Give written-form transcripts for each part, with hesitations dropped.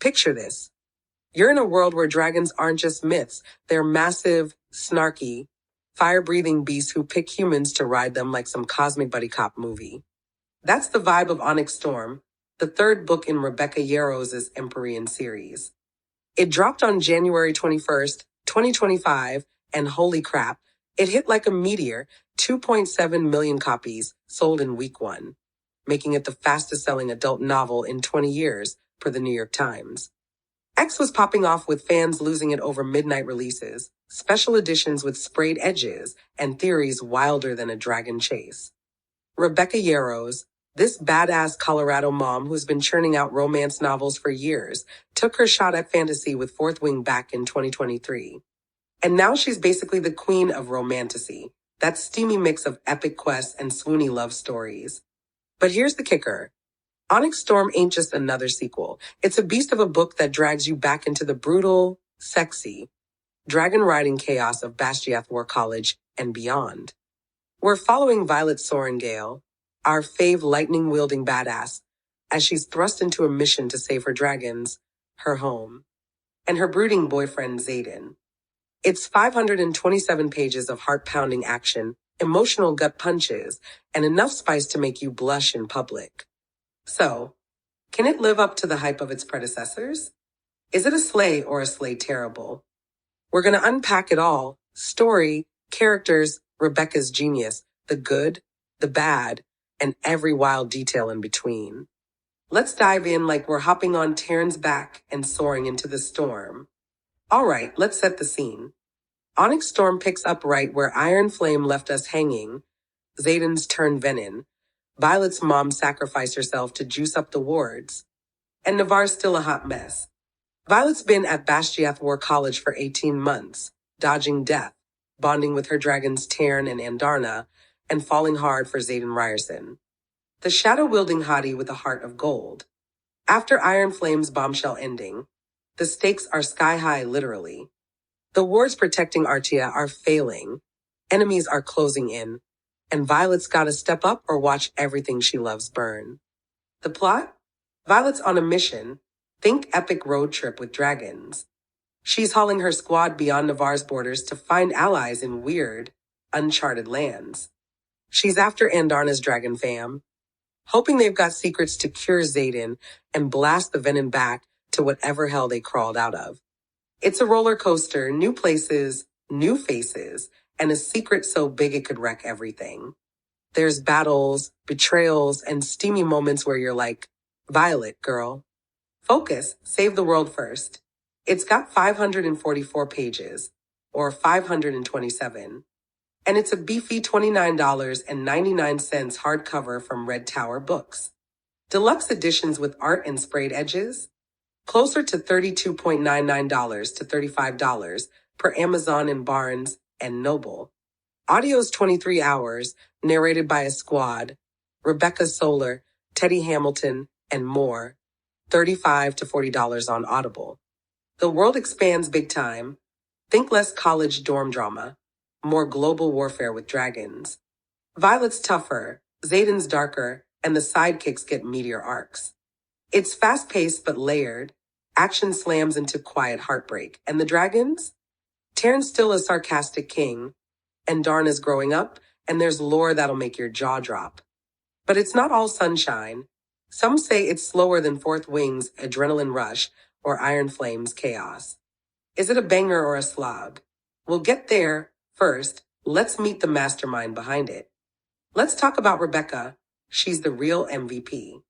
Picture this. You're in a world where dragons aren't just myths, they're massive, snarky, fire-breathing beasts who pick humans to ride them like some cosmic buddy cop movie. That's the vibe of Onyx Storm, the third book in Rebecca Yarros' Empyrean series. It dropped on January 21st, 2025, and holy crap, it hit like a meteor, 2.7 million copies sold in week one, making it the fastest-selling adult novel in 20 years per the New York Times. X was popping off with fans losing it over midnight releases, special editions with sprayed edges, and theories wilder than a dragon chase. Rebecca Yarros, this badass Colorado mom who's been churning out romance novels for years, took her shot at fantasy with Fourth Wing back in 2023. And now she's basically the queen of Romantasy, that steamy mix of epic quests and swoony love stories. But here's the kicker. Onyx Storm ain't just another sequel. It's a beast of a book that drags you back into the brutal, sexy, dragon-riding chaos of Basgiath War College and beyond. We're following Violet Sorrengail, our fave lightning-wielding badass, as she's thrust into a mission to save her dragons, her home, and her brooding boyfriend Xaden. It's 527 pages of heart-pounding action, emotional gut punches, and enough spice to make you blush in public. So, can it live up to the hype of its predecessors? Is it a slay or a slay terrible? We're going to unpack it all. Story, characters, Rebecca's genius, the good, the bad, and every wild detail in between. Let's dive in like we're hopping on Tairn's back and soaring into the storm. All right, let's set the scene. Onyx Storm picks up right where Iron Flame left us hanging. Xaden's turned venin. Violet's mom sacrificed herself to juice up the wards. And Navarre's still a hot mess. Violet's been at Basgiath War College for 18 months, dodging death, bonding with her dragons Tairn and Andarna, and falling hard for Xaden Ryerson, the shadow-wielding hottie with a heart of gold. After Iron Flame's bombshell ending, the stakes are sky-high literally. The wards protecting Artia are failing, enemies are closing in, and Violet's gotta step up or watch everything she loves burn. The plot? Violet's on a mission. Think epic road trip with dragons. She's hauling her squad beyond Navarre's borders to find allies in weird, uncharted lands. She's after Andarna's dragon fam, hoping they've got secrets to cure Xaden and blast the venin back to whatever hell they crawled out of. It's a roller coaster, new places, new faces, and a secret so big it could wreck everything. There's battles, betrayals, and steamy moments where you're like, Violet, girl. Focus, save the world first. It's got 544 pages, or 527, and it's a beefy $29.99 hardcover from Red Tower Books. Deluxe editions with art and sprayed edges? Closer to $32.99 to $35 per Amazon and Barnes and Noble. Audio's 23 hours, narrated by a squad, Rebecca Solar, Teddy Hamilton, and more. $35 to $40 on Audible. The world expands big time. Think less college dorm drama, more global warfare with dragons. Violet's tougher, Xaden's darker, and the sidekicks get meteor arcs. It's fast-paced but layered. Action slams into quiet heartbreak. And the dragons? Tairn's still a sarcastic king. Andarna's growing up, and there's lore that'll make your jaw drop. But it's not all sunshine. Some say it's slower than Fourth Wing's adrenaline rush or Iron Flame's chaos. Is it a banger or a slog? We'll get there. First, let's meet the mastermind behind it. Let's talk about Rebecca. She's the real MVP.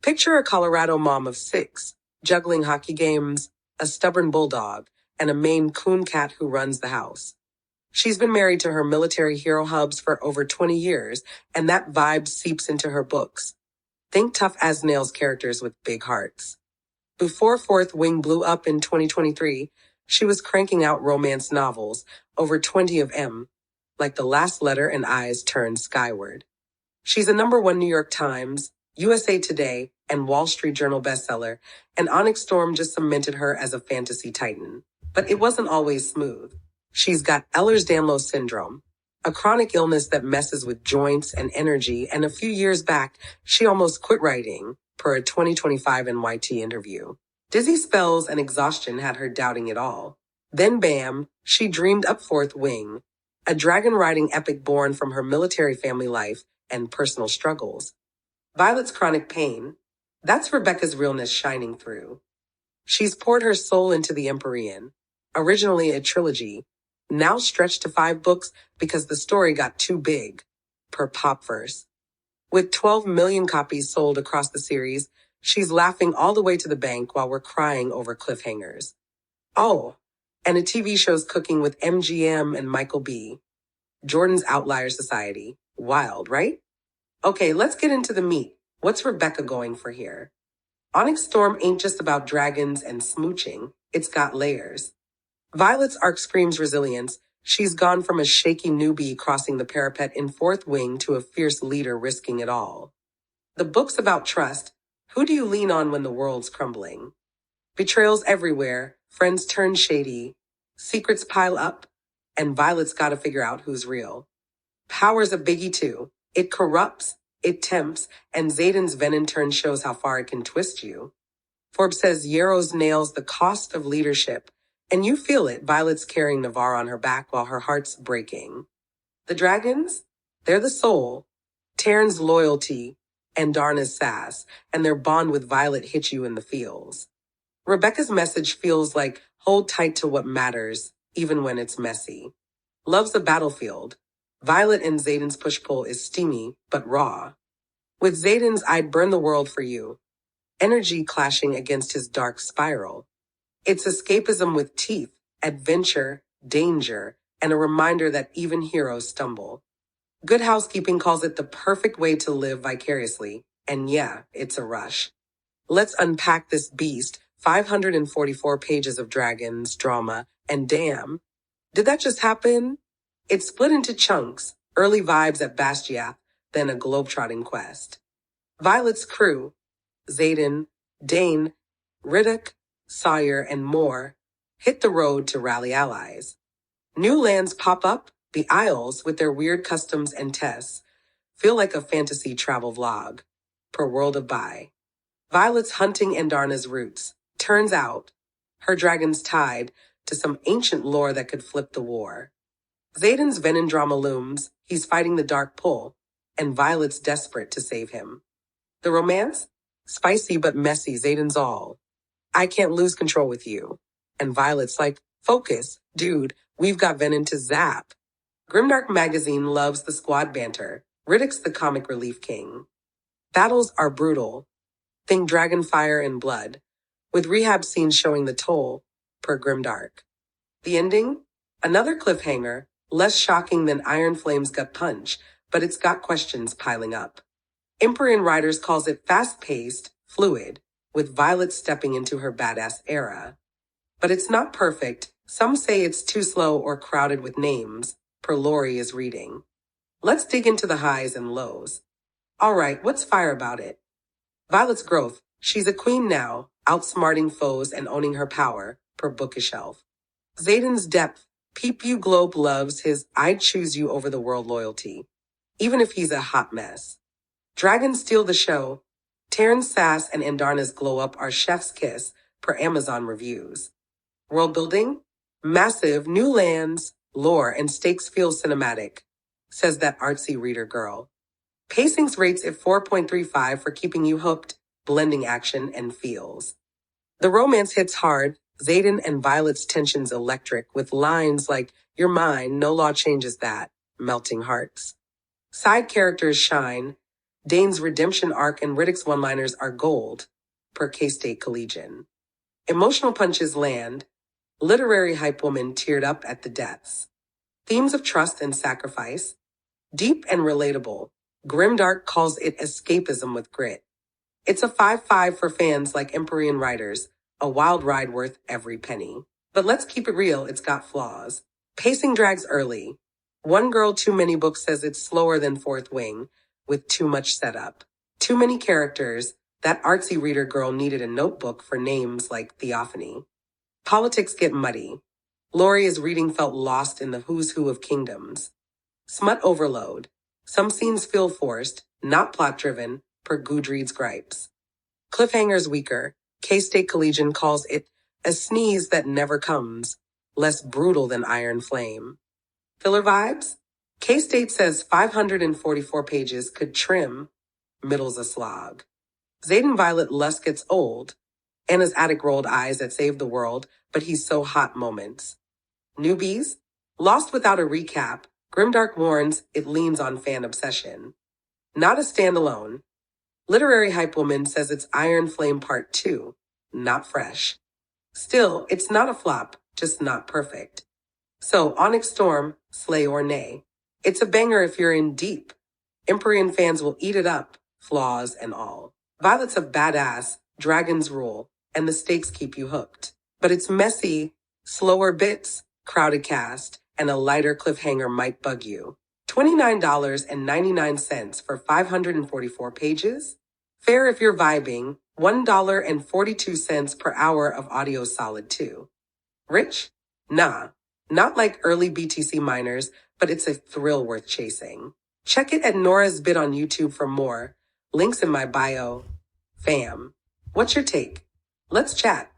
Picture a Colorado mom of 6, juggling hockey games, a stubborn bulldog, and a Maine Coon cat who runs the house. She's been married to her military hero hubs for over 20 years, and that vibe seeps into her books. Think tough as nails characters with big hearts. Before Fourth Wing blew up in 2023, she was cranking out romance novels, over 20 of them, like The Last Letter and Eyes Turned Skyward. She's a #1 New York Times, USA Today, and Wall Street Journal bestseller, and Onyx Storm just cemented her as a fantasy titan. But it wasn't always smooth. She's got Ehlers-Danlos syndrome, a chronic illness that messes with joints and energy, and a few years back, she almost quit writing, per a 2025 NYT interview. Dizzy spells and exhaustion had her doubting it all. Then bam, she dreamed up Fourth Wing, a dragon-riding epic born from her military family life and personal struggles. Violet's chronic pain, that's Rebecca's realness shining through. She's poured her soul into the Empyrean, originally a trilogy, now stretched to 5 books because the story got too big, per pop verse. With 12 million copies sold across the series, she's laughing all the way to the bank while we're crying over cliffhangers. Oh, and a TV show's cooking with MGM and Michael B. Jordan's Outlier Society. Wild, right? Okay, let's get into the meat. What's Rebecca going for here? Onyx Storm ain't just about dragons and smooching, it's got layers. Violet's arc screams resilience. She's gone from a shaky newbie crossing the parapet in Fourth Wing to a fierce leader risking it all. The book's about trust. Who do you lean on when the world's crumbling? Betrayals everywhere, friends turn shady, secrets pile up, and Violet's gotta figure out who's real. Power's a biggie too. It corrupts, it tempts, and Xaden's venin turn shows how far it can twist you. Forbes says Yarros nails the cost of leadership, and you feel it. Violet's carrying Navarre on her back while her heart's breaking. The dragons? They're the soul. Tairn's loyalty, and Darna's sass, and their bond with Violet hit you in the feels. Rebecca's message feels like hold tight to what matters, even when it's messy. Love's a battlefield. Violet and Xaden's push-pull is steamy, but raw. With Xaden's I'd burn the world for you, energy clashing against his dark spiral. It's escapism with teeth, adventure, danger, and a reminder that even heroes stumble. Good Housekeeping calls it the perfect way to live vicariously, and yeah, it's a rush. Let's unpack this beast, 544 pages of dragons, drama, and damn, did that just happen? It's split into chunks, early vibes at Bastiath, then a globetrotting quest. Violet's crew, Xaden, Dane, Ridoc, Sawyer, and more, hit the road to rally allies. New lands pop up, the Isles, with their weird customs and tests, feel like a fantasy travel vlog, per World of Buy. Violet's hunting Andarna's roots. Turns out, her dragon's tied to some ancient lore that could flip the war. Xaden's venin drama looms, he's fighting the dark pull, and Violet's desperate to save him. The romance? Spicy but messy, Xaden's all. I can't lose control with you. And Violet's like, focus, dude, we've got venin to zap. Grimdark Magazine loves the squad banter. Ridoc's the comic relief king. Battles are brutal. Think dragon fire and blood, with rehab scenes showing the toll, per Grimdark. The ending? Another cliffhanger, less shocking than Iron Flame's gut punch, but it's got questions piling up. Empyrean Riders calls it fast-paced, fluid, with Violet stepping into her badass era. But it's not perfect. Some say it's too slow or crowded with names, per Lori is reading. Let's dig into the highs and lows. All right, what's fire about it? Violet's growth. She's a queen now, outsmarting foes and owning her power, per Bookish Elf. Xaden's depth. Peep You Globe loves his I'd choose you over the world loyalty, even if he's a hot mess. Dragons steal the show. Tairn's sass and Andarna's glow up are chef's kiss, per Amazon reviews. World building? Massive, new lands, lore, and stakes feel cinematic, says that artsy reader girl. Pacings rates at 4.35 for keeping you hooked, blending action and feels. The romance hits hard. Xaden and Violet's tension's electric, with lines like, "You're mine, no law changes that," melting hearts. Side characters shine. Dane's redemption arc and Riddick's one-liners are gold, per K-State Collegian. Emotional punches land. Literary hype woman teared up at the deaths. Themes of trust and sacrifice. Deep and relatable. Grimdark calls it escapism with grit. It's a 5-5 for fans like Empyrean Riders, a wild ride worth every penny. But let's keep it real, it's got flaws. Pacing drags early. One Girl Too Many Books says it's slower than Fourth Wing, with too much setup. Too many characters. That artsy reader girl needed a notebook for names like Theophanie. Politics get muddy. Lori's reading felt lost in the who's who of kingdoms. Smut overload. Some scenes feel forced, not plot-driven, per Goodreads gripes. Cliffhanger's weaker. K-State Collegian calls it a sneeze that never comes, less brutal than Iron Flame. Filler vibes? K-State says 544 pages could trim, middle's a slog. Xaden Violet Lusk gets old. Anna's attic rolled eyes at Save the World, but he's so hot moments. Newbies? Lost without a recap, Grimdark warns it leans on fan obsession. Not a standalone. Literary Hype Woman says it's Iron Flame Part 2, not fresh. Still, it's not a flop, just not perfect. So, Onyx Storm, slay or nay. It's a banger if you're in deep. Empyrean fans will eat it up, flaws and all. Violet's a badass, dragons rule, and the stakes keep you hooked. But it's messy, slower bits, crowded cast, and a lighter cliffhanger might bug you. $29.99 for 544 pages? Fair if you're vibing, $1.42 per hour of audio solid too. Rich? Nah, not like early BTC miners, but it's a thrill worth chasing. Check it at Nora's Bit on YouTube for more. Links in my bio. Fam, what's your take? Let's chat.